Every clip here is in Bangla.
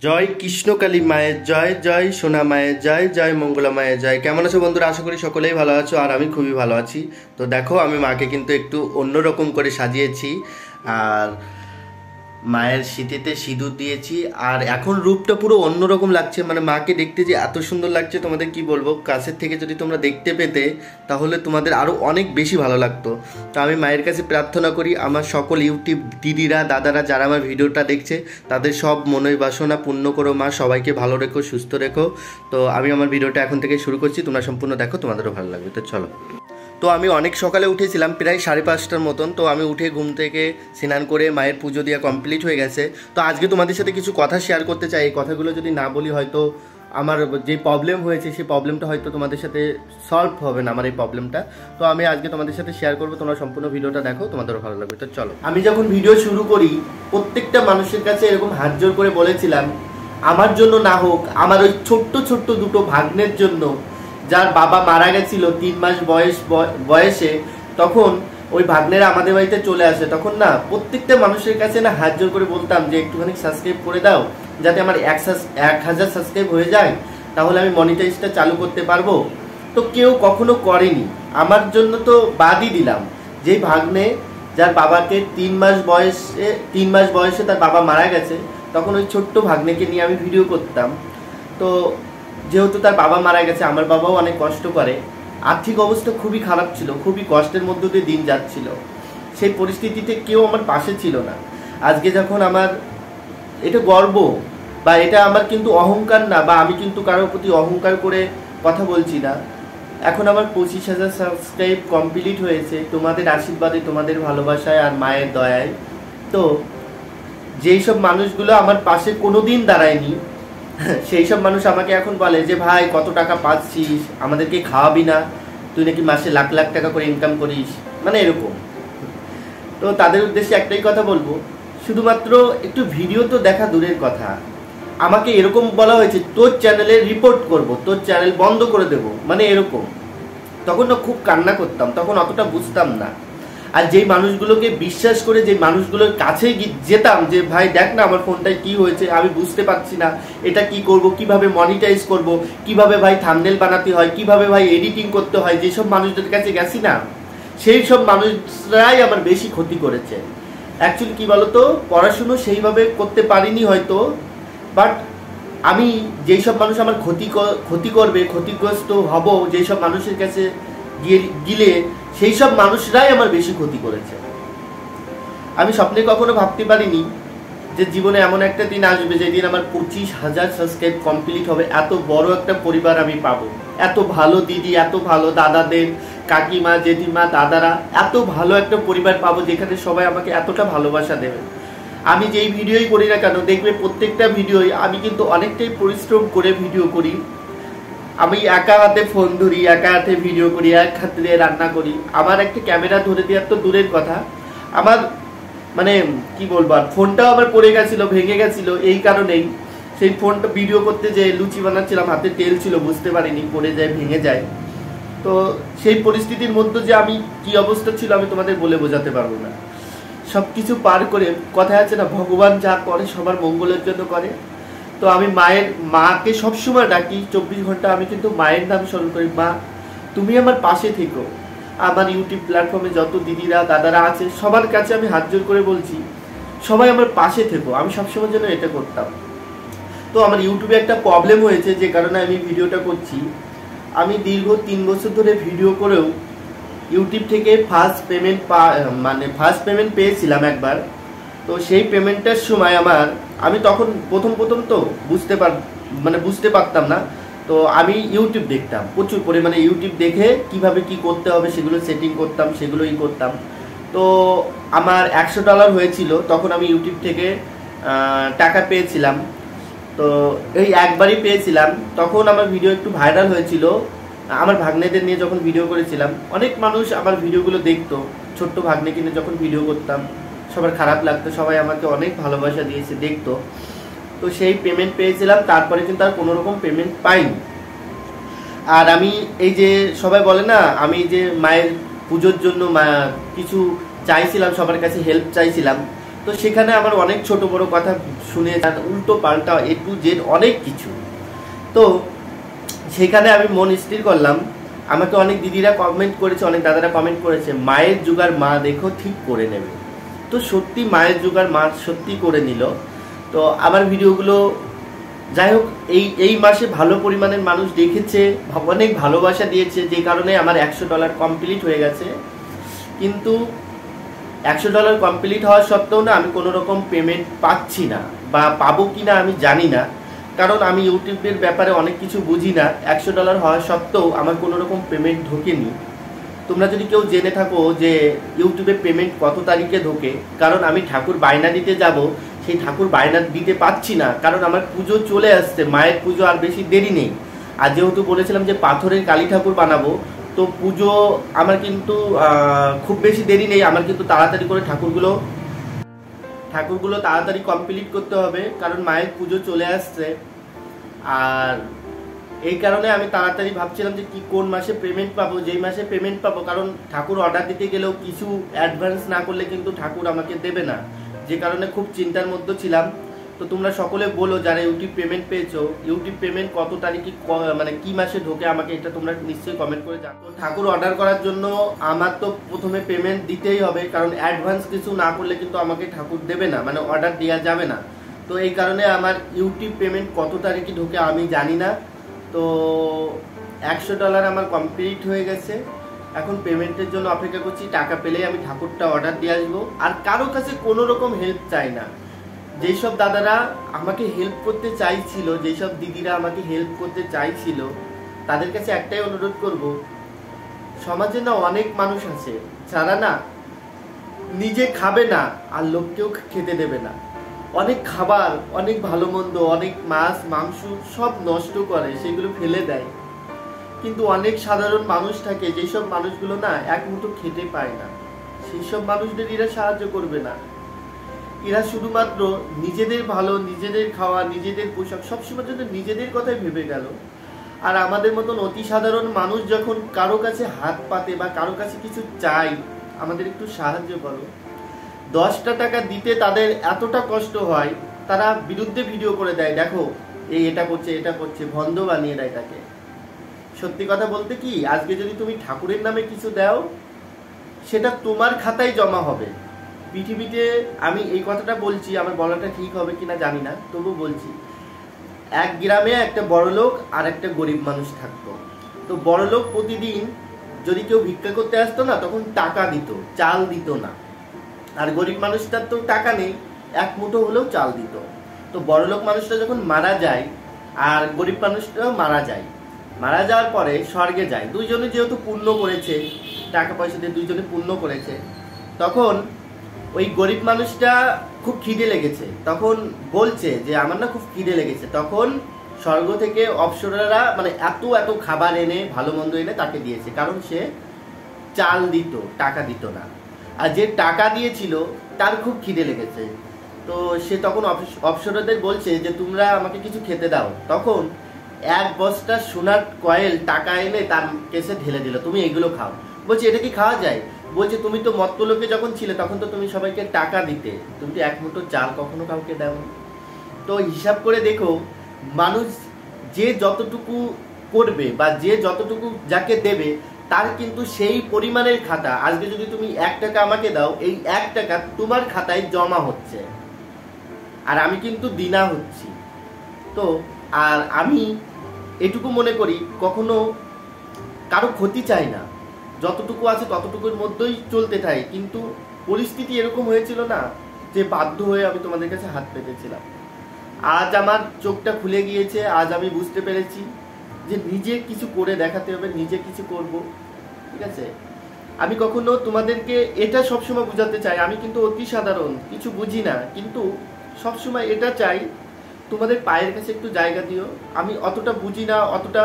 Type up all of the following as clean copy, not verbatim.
জয় কৃষ্ণকালী মায়ের জয়, জয় সোনা মায়ের জয়, জয় মঙ্গলা মায়ের জয়। কেমন আছো বন্ধুরা? আশা করি সকলেই ভালো আছো, আর আমি খুবই ভালো আছি। তো দেখো, আমি মাকে কিন্তু একটু অন্যরকম করে সাজিয়েছি, আর মায়ের শীতেতে সিঁদুর দিয়েছি, আর এখন রূপটা পুরো অন্যরকম লাগছে। মানে মাকে দেখতে যে এত সুন্দর লাগছে, তোমাদের কি বলবো। কাছের থেকে যদি তোমরা দেখতে পেতে তাহলে তোমাদের আরও অনেক বেশি ভালো লাগতো। তো আমি মায়ের কাছে প্রার্থনা করি, আমার সকল ইউটিউব দিদিরা দাদারা যারা আমার ভিডিওটা দেখছে তাদের সব মনের বাসনা পূর্ণ করো মা, সবাইকে ভালো রেখো, সুস্থ রেখো। তো আমি আমার ভিডিওটা এখন থেকে শুরু করছি, তোমরা সম্পূর্ণ দেখো, তোমাদেরও ভালো লাগবে। তো চলো। তো আমি অনেক সকালে উঠেছিলাম, প্রায় 5:30টার মতন। তো আমি উঠে ঘুম থেকে স্নান করে মায়ের পুজো দেওয়া কমপ্লিট হয়ে গেছে। তো আজকে তোমাদের সাথে কিছু কথা শেয়ার করতে চাই। এই কথাগুলো যদি না বলি হয়তো আমার যে প্রবলেম হয়েছে সেই প্রবলেমটা হয়তো তোমাদের সাথে সলভ হবে না, আমার এই প্রবলেমটা। তো আমি আজকে তোমাদের সাথে শেয়ার করবো, তোমরা সম্পূর্ণ ভিডিওটা দেখো, তোমাদেরও ভালো লাগবে। তো চলো। আমি যখন ভিডিও শুরু করি প্রত্যেকটা মানুষের কাছে এরকম হাত জোর করে বলেছিলাম, আমার জন্য না হোক, আমার ওই ছোট্ট ছোট্ট দুটো ভাগ্নের জন্য, যার বাবা মারা গেছিল 3 মাস বয়সে, তখন ওই ভাগ্নেরা আমাদের বাড়িতে চলে আসে। তখন না প্রত্যেকটা মানুষের কাছে না হাত জোর করে বলতাম যে একটুখানি সাবস্ক্রাইব করে দাও, যাতে আমার 1000 সাবস্ক্রাইব হয়ে যায়, তাহলে আমি মনিটাইজটা চালু করতে পারবো। তো কেউ কখনো করেনি, আমার জন্য তো বাদই দিলাম। যেই ভাগ্নে যার বাবাকে 3 মাস বয়সে তার বাবা মারা গেছে, তখন ওই ছোট্ট ভাগ্নেকে নিয়ে আমি ভিডিও করতাম। তো যেহেতু তার বাবা মারা গেছে, আমার বাবাও অনেক কষ্ট করে, আর্থিক অবস্থা খুবই খারাপ ছিল, খুবই কষ্টের মধ্য দিয়ে দিন যাচ্ছিল। সেই পরিস্থিতিতে কেউ আমার পাশে ছিল না। আজকে যখন আমার এটা গর্ব, বা এটা আমার কিন্তু অহংকার না, বা আমি কিন্তু কারোর প্রতি অহংকার করে কথা বলছি না। এখন আমার 25,000 সাবস্ক্রাইব কমপ্লিট হয়েছে তোমাদের আশীর্বাদে, তোমাদের ভালোবাসায় আর মায়ের দয়ায়। তো যেই সব মানুষগুলো আমার পাশে কোনোদিন দাঁড়ায়নি, সেই সব মানুষ আমাকে এখন বলে যে ভাই কত টাকা পাচ্ছিস, আমাদেরকে খাওয়াবি না, তুই নাকি মাসে লাখ লাখ টাকা করে ইনকাম করিস, মানে এরকম। তো তাদের উদ্দেশ্যে একটাই কথা বলবো, শুধুমাত্র একটু ভিডিও তো দেখা দূরের কথা, আমাকে এরকম বলা হয়েছে তোর চ্যানেলে রিপোর্ট করব, তোর চ্যানেল বন্ধ করে দেব, মানে এরকম। তখন না খুব কান্না করতাম, তখন অতটা বুঝতাম না। আর যেই মানুষগুলোকে বিশ্বাস করে, যে মানুষগুলোর কাছে যেতাম যে ভাই দেখ না আমার ফোনটায় কি হয়েছে, আমি বুঝতে পারছি না, এটা কি করব, কিভাবে মনিটাইজ করব, কিভাবে ভাই থাম্বনেল বানাতে হয়, কিভাবে ভাই এডিটিং করতে হয়, যেসব মানুষদের কাছে গেছি না, সেই সব মানুষরাই আমার বেশি ক্ষতি করেছে। অ্যাকচুয়ালি কি বলতো, পড়াশুনো সেইভাবে করতে পারিনি হয়তো, বাট আমি যেই সব মানুষ আমার ক্ষতি করবে, ক্ষতিগ্রস্ত হব যেই সব মানুষের কাছে গিলে, সেই সব মানুষরাই আমার বেশি ক্ষতি করেছে। আমি স্বপ্নে কখনো ভাবতে পারিনি যে জীবনে এমন একটা দিন আসবে যেদিন আমার 25,000 সাবস্ক্রাইব কমপ্লিট হবে, এত বড় একটা পরিবার আমি পাবো, এত ভালো দিদি, এত ভালো দাদাদের, কাকিমা জেঠিমা দাদারা, এত ভালো একটা পরিবার পাবো যেখানে সবাই আমাকে এতটা ভালোবাসা দেবে। আমি যেই ভিডিওই করি না কেন, দেখবে প্রত্যেকটা ভিডিওই আমি কিন্তু অনেকটাই পরিশ্রম করে ভিডিও করি। আমি একা হাতে ফোন ধরি, একা হাতে ভিডিও করি, এক হাতে দিয়ে রান্না করি। আমার একটা ক্যামেরা ধরে দেওয়ার তো দূরের কথা, আমার মানে কি বলবো, আর ফোনটাও আবার পড়ে গেছিল, ভেঙে গেছিল। এই কারণেই সেই ফোনটা ভিডিও করতে যে লুচি বানাচ্ছিলাম, হাতে তেল ছিল, বুঝতে পারিনি, পড়ে যায়, ভেঙে যায়। তো সেই পরিস্থিতির মধ্যে যে আমি কি অবস্থা ছিল আমি তোমাদের বলে বোঝাতে পারবো না। সব কিছু পার করে, কথা আছে না, ভগবান যা করে সবার মঙ্গলের জন্য করে। তো আমি মাকে সবসময় ডাকি, 24 ঘন্টা আমি কিন্তু মায়ের নাম স্মরণ করি। মা তুমি আমার পাশে থেকো। আমার ইউটিউব প্ল্যাটফর্মে যত দিদিরা দাদারা আছে সবার কাছে আমি হাত জোর করে বলছি, সবাই আমার পাশে থেকো। আমি সবসময় যেন এটা করতাম। তো আমার ইউটিউবে একটা প্রবলেম হয়েছে, যে কারণে আমি ভিডিওটা করছি। আমি দীর্ঘ 3 বছর ধরে ভিডিও করেও ইউটিউব থেকে ফার্স্ট পেমেন্ট পেয়েছিলাম একবার। তো সেই পেমেন্টের সময় আমি তখন প্রথম তো বুঝতে পারতাম না। তো আমি ইউটিউব দেখতাম, প্রচুর পরিমাণে ইউটিউব দেখে কিভাবে কি করতে হবে সেগুলো সেটিং করতাম, সেগুলোই করতাম। তো আমার $100 হয়েছিল, তখন আমি ইউটিউব থেকে টাকা পেয়েছিলাম। তো এই একবারই পেয়েছিলাম। তখন আমার ভিডিও একটু ভাইরাল হয়েছিল, আমার ভাগ্নেদের নিয়ে যখন ভিডিও করেছিলাম। অনেক মানুষ আমার ভিডিওগুলো দেখতো, ছোট্ট ভাগ্নেকে নিয়ে যখন ভিডিও করতাম সবার খারাপ লাগতো, সবাই আমাকে অনেক ভালোবাসা দিয়েছে, দেখতো। তো সেই পেমেন্ট পেয়েছিলাম, তারপরে কিন্তু আর কোনো রকম পেমেন্ট পাইনি। আর আমি এই যে সবাই বলে না, আমি যে মায়ের পুজোর জন্য কিছু চাইছিলাম, সবার কাছে হেল্প চাইছিলাম, তো সেখানে আমার অনেক ছোট বড় কথা শুনে উল্টো পাল্টা A to Z অনেক কিছু। তো সেখানে আমি মন স্থির করলাম, আমাকে অনেক দিদিরা কমেন্ট করেছে, অনেক দাদারা কমেন্ট করেছে মায়ের জোগার মা দেখো ঠিক করে নেবে। তো সত্যি মায়ের জোগার মা সত্যি করে নিল। তো আমার ভিডিওগুলো যাই হোক এই মাসে ভালো পরিমাণের মানুষ দেখেছে, অনেক ভালোবাসা দিয়েছে, যে কারণে আমার $100 কমপ্লিট হয়ে গেছে। কিন্তু $100 কমপ্লিট হওয়ার সত্ত্বেও না আমি কোনো রকম পেমেন্ট পাচ্ছি না, বা পাবো কি না আমি জানি না, কারণ আমি ইউটিউবের ব্যাপারে অনেক কিছু বুঝি না। $100 হওয়ার সত্ত্বেও আমার কোনো রকম পেমেন্ট ঢোকেনি। তোমরা যদি কেউ জেনে থাকো যে ইউটিউবে পেমেন্ট কত তারিখে ঢোকে, কারণ আমি ঠাকুর বায়না দিতে যাব, সেই ঠাকুর বায়না দিতে পারছি না, কারণ আমার পুজো চলে আসছে, মায়ের পুজো আর বেশি দেরি নেই। আর যেহেতু বলেছিলাম যে পাথরের কালী ঠাকুর বানাবো, তো পুজো আমার কিন্তু খুব বেশি দেরি নেই, আমার কিন্তু তাড়াতাড়ি করে ঠাকুরগুলো তাড়াতাড়ি কমপ্লিট করতে হবে, কারণ মায়ের পুজো চলে আসছে। আর এই কারণে আমি তাড়াতাড়ি ভাবছিলাম যে কোন মাসে পেমেন্ট পাবো, যেই মাসে পেমেন্ট পাবো, কারণ ঠাকুর অর্ডার দিতে গেলেও কিছু অ্যাডভান্স না করলে কিন্তু ঠাকুর আমাকে দেবে না, যে কারণে খুব চিন্তার মধ্যে ছিলাম। তো তোমরা সকলে বলো যারা ইউটিউব পেমেন্ট পেয়েছো, ইউটিউব পেমেন্ট কত তারিখে মানে কি মাসে ঢোকে, আমাকে এটা তোমরা নিশ্চয়ই কমেন্ট করে জানো। ঠাকুর অর্ডার করার জন্য আমার তো প্রথমে পেমেন্ট দিতেই হবে, কারণ অ্যাডভান্স কিছু না করলে কিন্তু আমাকে ঠাকুর দেবে না, মানে অর্ডার দেওয়া যাবে না। তো এই কারণে আমার ইউটিউব পেমেন্ট কত তারিখে ঢোকে আমি জানি না। তো $100 আমার কমপ্লিট হয়ে গেছে, এখন পেমেন্টের জন্য অপেক্ষা করছি। টাকা পেলেই আমি ঠাকুরটা অর্ডার দিয়ে আসবো। আর কারো কাছে কোনো রকম হেল্প চাই না। যেসব দাদারা আমাকে হেল্প করতে চাইছিল, যেসব দিদিরা আমাকে হেল্প করতে চাইছিল, তাদের কাছে একটাই অনুরোধ করব, সমাজে না অনেক মানুষ আছে যারা না নিজে খাবে না আর লোককেও খেতে দেবে না। অনেক খাবার, অনেক ভালো মন্দ, অনেক মাছ মাংস সব নষ্ট করে, সেগুলো ফেলে দেয়। কিন্তু অনেক সাধারণ মানুষ থাকে, যেসব মানুষগুলো না এক মুঠো খেতে পায় না, সেই সব মানুষদের এরা সাহায্য করবে না। এরা শুধুমাত্র নিজেদের ভালো, নিজেদের খাওয়া, নিজেদের পোশাক, সবসময় জন্য নিজেদের কথাই ভেবে গেল। আর আমাদের মতন অতি সাধারণ মানুষ যখন কারো কাছে হাত পাতে বা কারো কাছে কিছু চাই, আমাদের একটু সাহায্য করো। 10টা টাকা দিতে তাদের এতটা কষ্ট হয়, তারা বিরুদ্ধে ভিডিও করে দেয়, দেখো এটা করছে, ভন্ড বানিয়ে দেয় তাকে। সত্যি কথা বলতে কি, আজকে যদি তুমি ঠাকুরের নামে কিছু দাও, সেটা তোমার খাতায় জমা হবে। পৃথিবীতে আমি এই কথাটা বলছি, আমার বলাটা ঠিক হবে কিনা জানি না, তবু বলছি, এক গ্রামে একটা বড়লোক আর একটা গরিব মানুষ থাকতো। তো বড়লোক প্রতিদিন যদি কেউ ভিক্ষা করতে আসতো না, তখন টাকা দিত, চাল দিত না। আর গরিব মানুষটার তো টাকা নেই, এক মুঠো হলেও চাল দিত। তো বড়লোক মানুষটা যখন মারা যায় আর গরিব মানুষটাও মারা যাওয়ার পরে স্বর্গে যায়, দুইজনে যেহেতু পুণ্য করেছে, টাকা পয়সা দিয়ে দুইজনে পুণ্য করেছে, তখন ওই গরিব মানুষটা খুব খিদে লেগেছে, তখন বলছে যে আমার না খুব খিদে লেগেছে। তখন স্বর্গ থেকে অপ্সরারা মানে এত এত খাবার এনে, ভালো মন্দ এনে তাকে দিয়েছে, কারণ সে চাল দিত, টাকা দিত না। আর যে টাকা দিয়েছিল তার খুব খিদে লেগেছে, তো সে তখন অপ্সরাদের বলছে যে তোমরা আমাকে কিছু খেতে দাও। তখন এক বস্তা সোনার কয়েল টাকা এনে তার কেসে ঢেলে দিল, তুমি এগুলো খাও। বলছে এটা কি খাওয়া যায়? বলছে তুমি তো মত্তলোকে যখন ছিলে তখন তো তুমি সবাইকে টাকা দিতে, তুমি তো এক মুঠো চাল কখনো কাউকে দাও। তো হিসাব করে দেখো, মানুষ যে যতটুকু করবে বা যে যতটুকু যাকে দেবে, তার কিন্তু সেই পরিমাণের খাতা। আজকে যদি তুমি 1 টাকা আমাকে দাও, এই 1 টাকা তোমার খাতায় জমা হচ্ছে, আর আমি কিন্তু দিনা হচ্ছি। তো আর আমি এটুকু মনে করি, কখনো কারো ক্ষতি চাই না, যতটুকু আছে ততটুকুর মধ্যেই চলতে থাকে। কিন্তু পরিস্থিতি এরকম হয়েছিল না যে বাধ্য হয়ে আমি তোমাদের কাছে হাত পেতেছিলাম। আজ আমার চোখটা খুলে গিয়েছে, আজ আমি বুঝতে পেরেছি যে নিজে কিছু করে দেখাতে হবে, নিজে কিছু করব, ঠিক আছে? আমি কখনো তোমাদেরকে এটা সবসময় বোঝাতে চাই, আমি কিন্তু অতি সাধারণ, কিছু বুঝি না, কিন্তু সবসময় এটা চাই তোমাদের পায়ের কাছে একটু জায়গা দিও। আমি অতটা বুঝি না, অতটা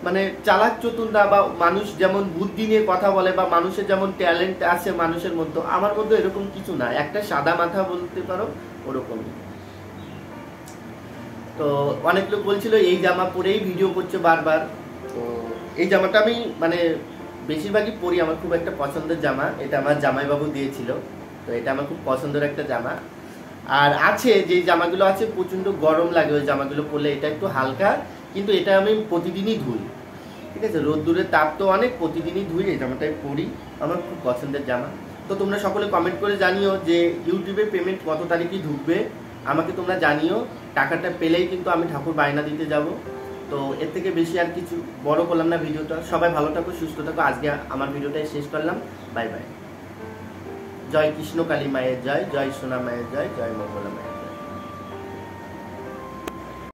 মানে চালাক চতুর না, বা মানুষ যেমন বুদ্ধি নিয়ে কথা বলে বা মানুষের যেমন ট্যালেন্ট আছে মানুষের মধ্যে, আমার মধ্যে এরকম কিছু না, একটা সাদা মাথা বলতে পারো ওরকমই। তো অনেক লোক বলছিল এই জামা পরেই ভিডিও করছে বারবার। তো এই জামাটা আমি মানে বেশিরভাগই পরি, আমার খুব একটা পছন্দের জামা, এটা আমার জামাইবাবু দিয়েছিল। তো এটা আমার খুব পছন্দের একটা জামা। আর আছে যে জামাগুলো আছে প্রচণ্ড গরম লাগে ওই জামাগুলো পরলে, এটা একটু হালকা, কিন্তু এটা আমি প্রতিদিনই ধুই, ঠিক আছে। রোদ্দুরের তাপ তো অনেক, প্রতিদিনই ধুই, এই জামাটাই পরি, আমার খুব পছন্দের জামা। তো তোমরা সকলে কমেন্ট করে জানিও যে ইউটিউবে পেমেন্ট কত তারিখে ঢুকবে, আমাকে তোমরা জানিও। টাকাটা পেলেই কিন্তু আমি ঠাকুর বায়না দিতে যাব। তো এর থেকে বেশি আর কিছু বড় করলাম না ভিডিওটা। সবাই ভালো থাকো, সুস্থ থাকো। আজকে আমার ভিডিওটাই শেষ করলাম। Bye bye. জয় কৃষ্ণ কালী মায়ের জয়, জয় সোনা মায়ের জয়, জয় মঙ্গলা মায়ের।